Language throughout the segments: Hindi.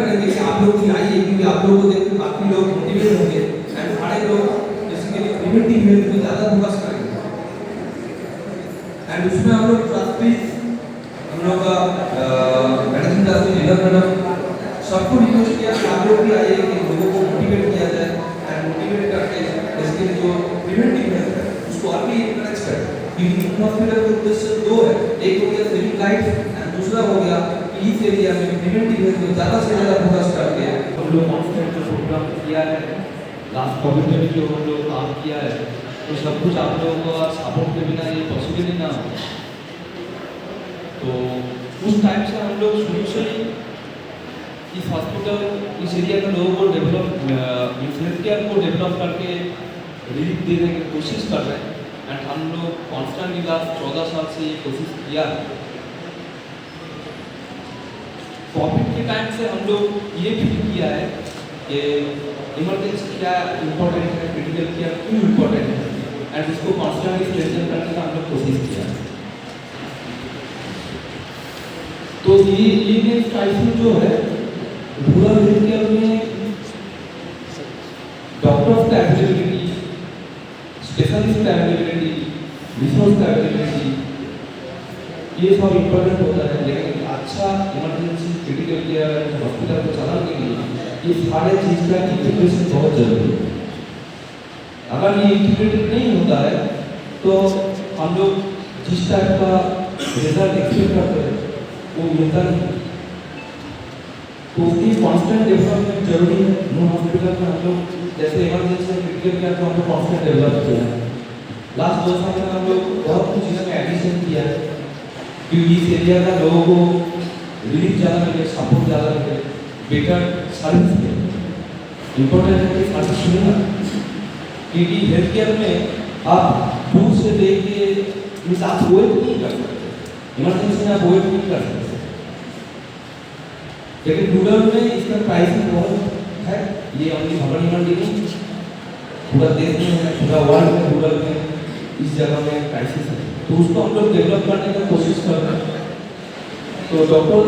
करेंगे कि आप लोग भी आइए, क्योंकि आप लोगों को देख के काफी लोग मोटिवेट होंगे एंड सारे लोग बेसिकली प्रिवेंटिव हेल्थ पे ज्यादा फोकस करेंगे। एंड उसमें हम लोग ट्रस्ट भी हम लोग का मैनेजिंग ट्रस्ट लीडर मैडम सबको रिक्वेस्ट किया कि आप लोग भी आइए, कि लोगों को मोटिवेट किया जाए एंड मोटिवेट करके इसके जो प्रिवेंटिव हेल्थ है उसको और भी इंकरेज करें। क्योंकि हॉस्पिटल का उद्देश्य दो है, एक हो गया सेविंग लाइफ एंड दूसरा हो गया कि इस एरिया में प्रिवेंटिव हेल्थ में ज़्यादा से ज़्यादा फोकस करके हम लोग कॉन्स्टेंट जो प्रोग्राम किया है लास्ट कोविड में भी जो हम लोग काम किया है, तो सब कुछ आप लोगों का सपोर्ट के बिना ये पॉसिबल ही ना हो। तो उस टाइम से हम लोग शुरू से ही इस हॉस्पिटल इस एरिया के लोगों को डेवलप हेल्थ केयर को डेवलप करके रिलीफ देने की कोशिश कर रहे हैं। एंड हम लोग कॉन्स्टेंटली लास्ट 14 साल से ये कोशिश किया है। कोविड के टाइम से हम लोग ये फील किया है कि इमरजेंसी क्या इम्पोर्टेंट है, क्रिटिकल केयर क्यों इम्पोर्टेंट है, एंड इसको कॉन्स्टेंटली स्ट्रेंथन करने का हम लोग कोशिश किया है। तो ये टाइप जो है रूरल हेल्थ केयर में डॉक्टर्स का अवेलेबिलिटी, स्पेशलिस्ट का अवेलेबिलिटी, रिसोर्स का अवेलेबिलिटी, ये सब इम्पोर्टेंट होता है। लेकिन अच्छा इमरजेंसी क्रिटिकल केयर हॉस्पिटल को चलाने के लिए ये सारे चीज़ का इंटीग्रेशन बहुत जरूरी है। अगर ये इंटीग्रेटेड नहीं होता है तो हम लोग जिस टाइप का रिजल्ट एक्सपेक्ट करते हैं वो मिलता नहीं। तो उसकी कॉन्स्टेंट डेवलपमेंट जरूरी है। नो हॉस्पिटल में हम लोग जैसे इमरजेंसी क्रिटिकल केयर को हम लोग कॉन्स्टेंट डेवलप किया है। लास्ट 2 साल में हम लोग बहुत कुछ चीज़ों में एडिशन किया है, क्योंकि इस एरिया का लोगों को रिलीफ ज़्यादा मिले, सपोर्ट ज़्यादा मिले, बेटर सर्विस मिले। इम्पोर्टेंट है कि सर्विस मिलेगा, क्योंकि हेल्थ केयर में आप दूर से देख के इस आप वेट नहीं कर सकते, इमरजेंसी में आप वेट नहीं कर सकते। लेकिन रूरल में इसका प्राइसिंग बहुत है। ये अपनी भगवानी मंडी नहीं, पूरा देश में है, पूरा वर्ल्ड में रूरल में इस जगह में क्राइसिस है। तो उसको हम लोग डेवलप करने की कोशिश कर रहे हैं। तो डॉक्टर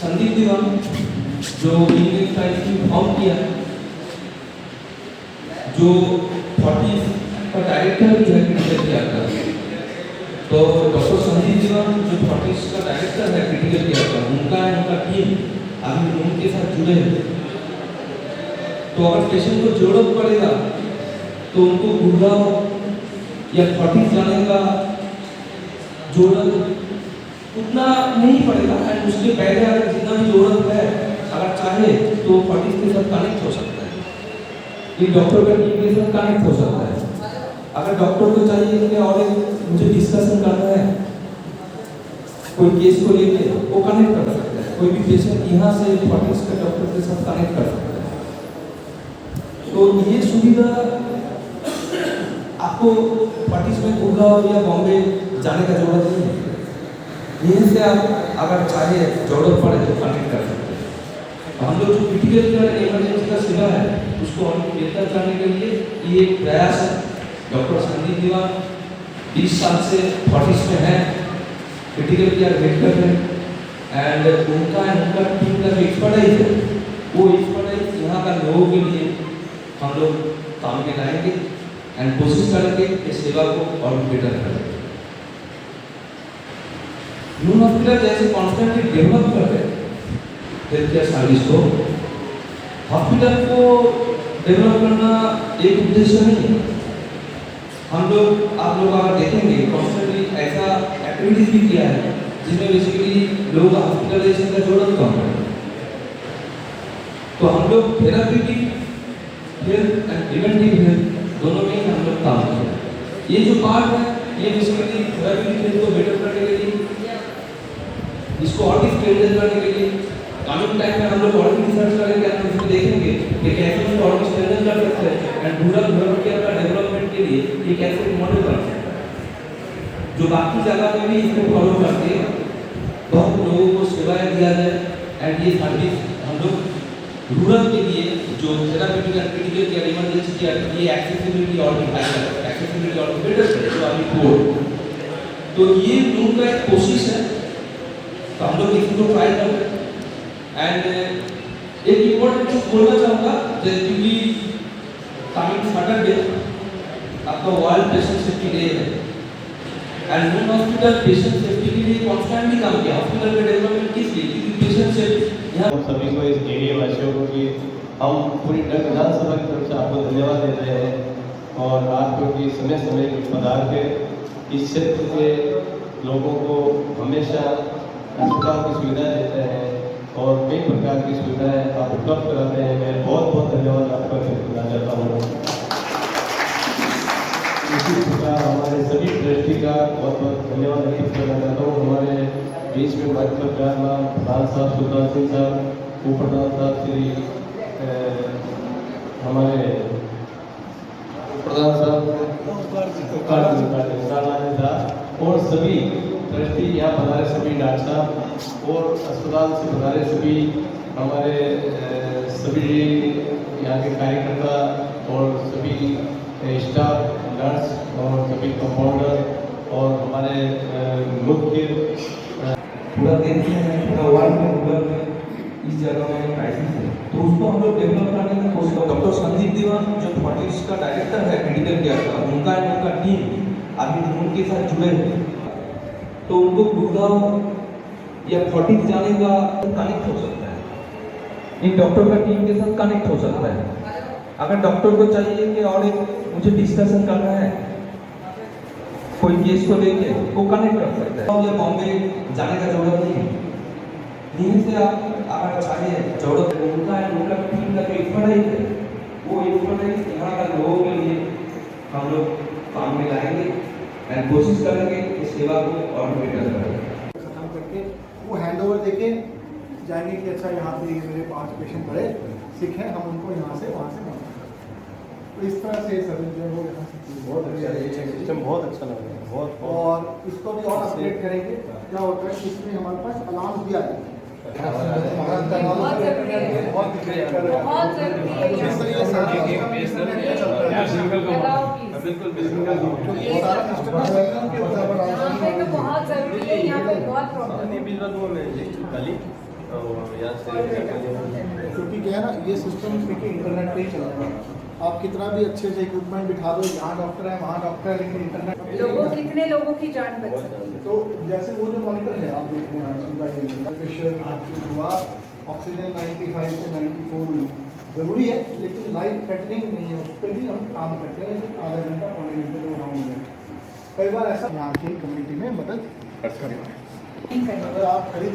संदीप दीवान जो इंडियन क्राइसिस फॉर्म किया है, जो 40 का डायरेक्टर भी है क्रिटिकल केयर का, तो डॉक्टर संदीप दीवान जो 40 का डायरेक्टर है क्रिटिकल केयर का, उनका टीम अभी उनके साथ जुड़े हैं। तो अगर पेशेंट को जरूरत पड़ेगा तो उनको गुड़गांव या 40 जाने का जरूरत उतना नहीं पड़ेगा। एंड उसके पहले अगर जितना भी जरूरत है, अगर चाहे तो 40 के साथ कनेक्ट हो सकता है, ये डॉक्टर का टीम के साथ कनेक्ट हो सकता है। अगर डॉक्टर को चाहिए कि और मुझे डिस्कशन करना है कोई केस को लेके, वो कनेक्ट कर सकता है। कोई भी पेशेंट यहाँ से 40 के डॉक्टर के साथ कनेक्ट कर सकता है। तो ये सुविधा आपको 40 में गुड़गांव या बॉम्बे जाने का जरूरत नहीं है। यहीं से आप अगर चाहे जरूरत पड़े तो कनेक्ट कर सकते हैं। हम लोग जो क्रिटिकल केयर इमरजेंसी का सेवा है उसको और बेहतर करने के लिए ये एक प्रयास है। डॉक्टर संदीप दीवान 20 साल से 40 में है, क्रिटिकल केयर मेडिकल है, एंड उनका टीम का जो एक्सपर्टाइज है वो एक्सपर्टाइज यहाँ का लोगों के लिए हम लोग काम में लाएंगे एंड कोशिश करेंगे कि सेवा को और बेटर करें। न्यू हॉस्पिटल जैसे कॉन्स्टेंटली डेवलप कर रहे हैं हेल्थ केयर सर्विस को, हॉस्पिटल को डेवलप करना एक उद्देश्य नहीं है। हम लोग आप लोग अगर देखेंगे कॉन्स्टेंटली ऐसा एक्टिविटीज भी किया है जिसमें बेसिकली लोगों का हॉस्पिटलाइजेशन का जरूरत कम है। तो हम लोग therapeutic health and preventive health दोनों में ही हम लोग काम कर रहे हैं। ये जो पार्ट है ये बेसिकली थेरापीटिक हेल्थ को बेटर करने के लिए, इसको और भी स्ट्रेंथन करने के लिए कमिंग टाइम में हम लोग और भी रिसर्च करेंगे, हम इसको देखेंगे कि कैसे इसको और भी स्ट्रेंथन कर सकते हैं एंड रूरल हेल्थ केयर का डेवलपमेंट के लिए ये कैसे मॉडल बन सकता है जो बाकी जगह में भी इसको फॉलो करके बहुत लोगों को सेवाएं दिया जाए। एंड ये सर्विस हम लोग रूरल के लिए जो therapeutic and critical care emergency care ये एक्सेसिबिलिटी और भी हाई करें, एक्सेसिबिलिटी और भी बेटर करें जो अभी कोड। तो ये लोगों का एक कोशिश है, तो हम लोग इसको ट्राई कर रहे हैं। एंड एक इम्पोर्टेंट चीज बोलना चाहूँगा क्योंकि कमिंग सैटरडे आपका वर्ल्ड पेशेंट सेफ्टी डे है and Noon hospital patient safety के लिए कॉन्स्टेंटली काम किया। हॉस्पिटल का डेवलपमेंट किस लिए? क्योंकि पेशेंट सेफ्टी यहाँ सभी को इस एरिया वासियों को कि हम पूरी विधानसभा की तरफ से आपको धन्यवाद दे रहे हैं और आपको कि समय समय के पधार के इस क्षेत्र के लोगों को हमेशा अस्पताल की सुविधा देते हैं और कई प्रकार की सुविधाएं आप उपलब्ध कराते हैं। मैं बहुत बहुत धन्यवाद आपका व्यक्त करना चाहता हूँ। इसी प्रकार हमारे सभी ट्रस्टी का बहुत बहुत धन्यवाद व्यक्त करना चाहता हूँ। हमारे बीच में भाजपा प्यारलाल प्रधान साहब, सुल्तान सिंह साहब, उप प्रधान साहब, श्री हमारे प्रधान साहब और सभी ट्रस्टी यहाँ पधारे, सभी डॉक्टर साहब और अस्पताल से पधारे सभी हमारे सभी यहाँ के कार्यकर्ता और सभी स्टाफ, नर्स और सभी कंपाउंडर और हमारे मुख्य पूरा देखते हैं पूरा वर्ल्ड में रूरल में इस जगह में क्राइसिस है, तो उसको हम लोग डेवलप करने की कोशिश। डॉक्टर संदीप दीवान जो फोर्टिस का डायरेक्टर है मेडिकल केयर का, उनका टीम अभी उनके साथ जुड़े हैं, तो उनको गुड़गांव या फोर्टिस जाने का कनेक्ट हो सकता है, इन डॉक्टर का टीम के साथ कनेक्ट हो सकता है। अगर डॉक्टर को चाहिए कि और एक मुझे डिस्कशन करना है कोई केस को लेके, वो कनेक्ट कर सकता है। या बॉम्बे जाने का जरूरत नहीं है, यहीं से आप अगर चाहिए जरूरत उनका टीम का जो एक्सपर्टाइज है, वो एक्सपर्टाइज यहाँ का लोगों के लिए हम लोग काम में लाएंगे एंड कोशिश करेंगे इस सेवा को और बेटर करें। खत्म करके वो हैंड ओवर देके जाएंगे कि अच्छा यहाँ पे मेरे 5 पेशेंट पड़े सिख हैं, हम उनको यहाँ से वहाँ से मंगा। तो इस तरह से सर्विस जो है वो यहाँ से बहुत अच्छा है, ये सिस्टम बहुत अच्छा लग रहा है बहुत। और इसको भी और अपडेट करेंगे। क्या होता है इसमें हमारे पास अलार्म भी आ जाता है, क्योंकि क्या है ना, ये सिस्टम देखिए इंटरनेट पे ही चल रहा है। आप कितना भी अच्छे से इक्विपमेंट बिठा दो, यहाँ डॉक्टर है वहाँ डॉक्टर है, लेकिन इंटरनेट कितने लोगों की जान बच सकती है। तो जैसे वो जो मॉनिटर है आप देख रहे हैं, प्रेशर हुआ, ऑक्सीजन 95 से 94 जरूरी है, लेकिन लाइफ थ्रेटनिंग नहीं है, उस पर भी हम काम करते हैं। लेकिन आधा घंटा पौने घंटे में वहाँ हो जाए। कई बार ऐसा यहाँ की कम्युनिटी में मदद कर सकते हैं। अगर आप खरीद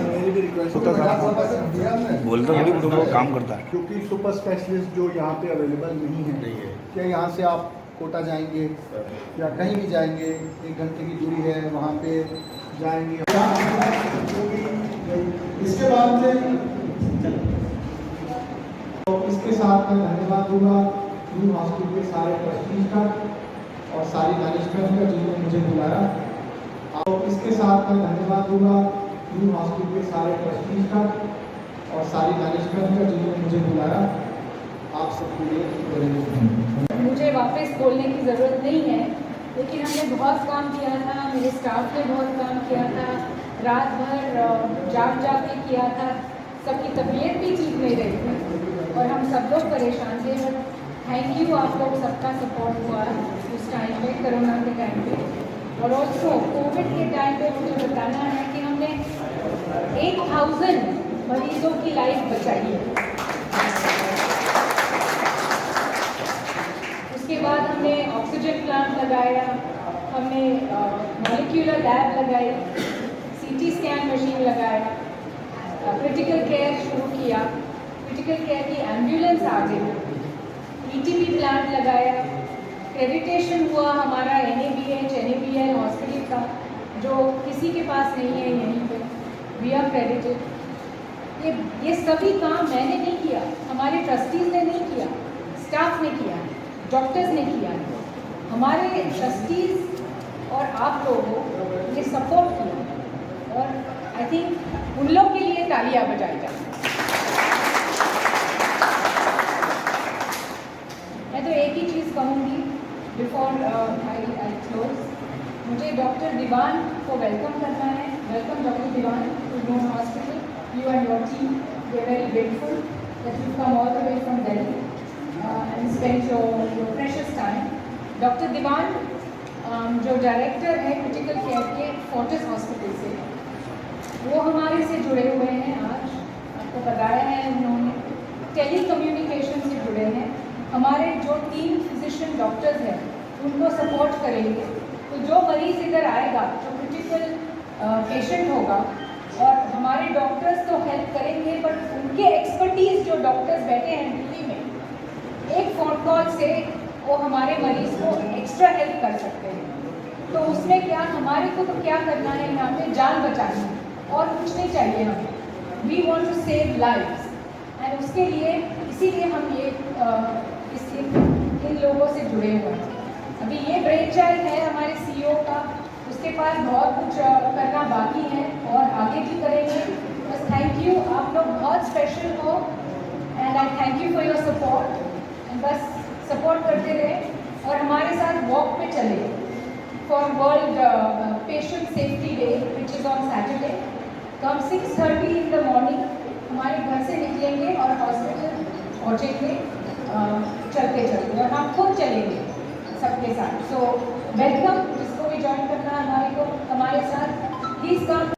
मेरी भी रिक्वेस्ट बोल तो थोड़ी तो वो काम करता है, क्योंकि सुपर स्पेशलिस्ट जो यहाँ पे अवेलेबल नहीं है। क्या यहाँ से आप कोटा जाएंगे या कहीं भी जाएंगे, 1 घंटे की दूरी है, वहाँ पे जाएंगे। इसके बाद से तो इसके साथ मैं धन्यवाद दूंगा न्यू हॉस्पिटल के सारे ट्रस्टीज का और सारी मैनेजमेंट का जिन्होंने मुझे बुलाया। और इसके साथ मैं धन्यवाद दूंगा न्यू हॉस्पिटल के सारे ट्रस्टीज का और सारी मैनेजमेंट का जिन्होंने मुझे बुलाया। आप सबके लिए मुझे वापस बोलने की ज़रूरत नहीं है, लेकिन हमने बहुत काम किया था, मेरे स्टाफ ने बहुत काम किया था, रात भर जाग के किया था। सबकी तबीयत भी ठीक नहीं रही थी और हम सब लोग परेशान थे। बट थैंक यू, आप लोग सबका सपोर्ट हुआ उस टाइम पे, कोरोना के टाइम पे। और ऑल्सो कोविड के टाइम पे मुझे बताना है कि हमने 1000 मरीजों की लाइफ बचाई है। उसके बाद हमने ऑक्सीजन प्लांट लगाया, हमने मॉलिक्यूलर लैब लगाई, CT स्कैन मशीन लगाया, क्रिटिकल केयर शुरू किया, क्रिटिकल केयर की एम्बुलेंस आ गई, ETP प्लांट लगाया, एक्रेडिटेशन हुआ हमारा NABH NABL हॉस्पिटल का, जो किसी के पास नहीं है यहीं पे, वी आर क्रेडिटेड। ये सभी काम मैंने नहीं किया, हमारे ट्रस्टीज ने नहीं किया, स्टाफ ने किया, डॉक्टर्स ने किया, हमारे ट्रस्टीज और आप लोगों ने सपोर्ट किया। और आई थिंक उन लोग के लिए तालियां बजाई जाए। दीवान को वेलकम करना है। Welcome doctor Diwan to Noon hospital. You and your team, we are very grateful that you come all the way from Delhi and spend your precious time. Doctor Diwan जो डायरेक्टर है क्रिटिकल केयर के फोर्टिस हॉस्पिटल से, वो हमारे से जुड़े हुए हैं। आज आपको बताया है उन्होंने, टेली कम्युनिकेशन से जुड़े हैं। हमारे जो 3 फिजिशियन डॉक्टर्स हैं उनको सपोर्ट करेंगे। तो जो मरीज़ इधर आएगा, जो क्रिटिकल पेशेंट होगा, और हमारे डॉक्टर्स तो हेल्प करेंगे, बट उनके एक्सपर्टीज़ जो डॉक्टर्स बैठे हैं दिल्ली में, एक फ़ोन कॉल से वो हमारे मरीज़ को एक्स्ट्रा हेल्प कर सकते हैं। तो उसमें क्या, हमारे को तो क्या करना है, यहाँ पे जान बचानी है और कुछ नहीं चाहिए हमें। We want to save lives, and उसके लिए इसीलिए हम ये इन लोगों से जुड़े हुए हैं। अभी ये ब्रेन चाइल्ड है हमारे CEO का, उसके पास बहुत कुछ करना बाकी है और आगे भी करेंगे। बस थैंक यू, आप लोग बहुत स्पेशल हो, and I thank you for your support. And बस सपोर्ट करते रहे और हमारे साथ वॉक पे चले for world patient safety day which is on Saturday. तो हम 6:30 इन द मॉर्निंग हमारे घर से निकलेंगे और हॉस्पिटल पहुँचेंगे चलते चलते, और हम खुद चलेंगे सबके साथ। सो वेलकम, जिसको भी ज्वाइन करना है हमारे साथ, प्लीज़ कम।